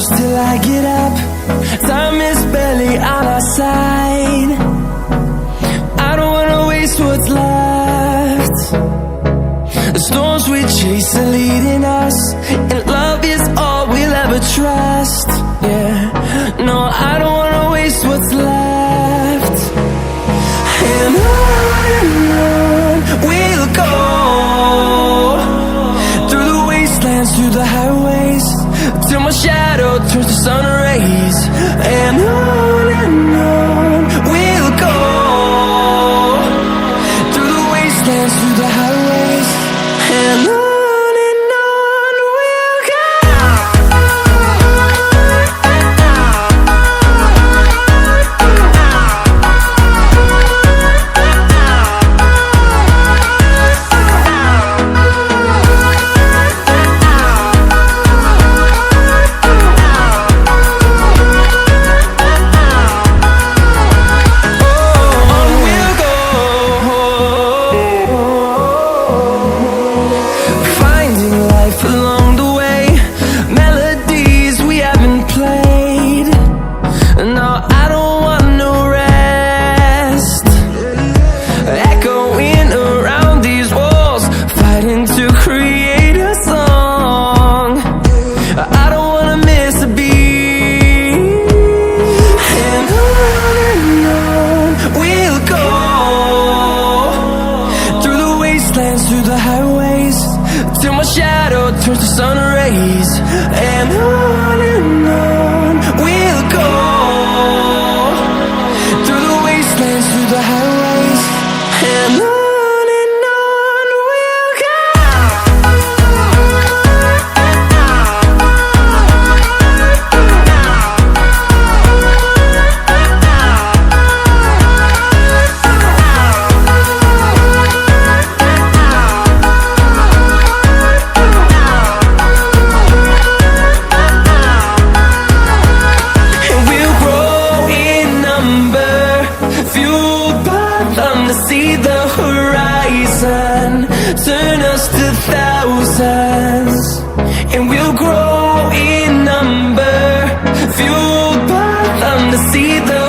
close till I get up. Time is barely on our side. I don't wanna waste what's left. The storms we chase are leading us, and love is all we'll ever trust. Yeah, no, I don't wanna waste what's left. And on we'll go, through the wastelands, through the highways, till my shadow turns to sun rays. And on we'll go, through the wastelands, through the highways, and on we'll go. Along the way, melodies we haven't played. No, I don't want no rest. Echoing around these walls, fighting to create a song. I don't wanna miss a beat. And on we'll go, through the wastelands, through the highways, till my shadow turns to sun rays. And on we'll go, through the wastelands, through the highways, and on we'll go. See the horizon, turn us to thousands, and we'll grow in number, fueled by them to see the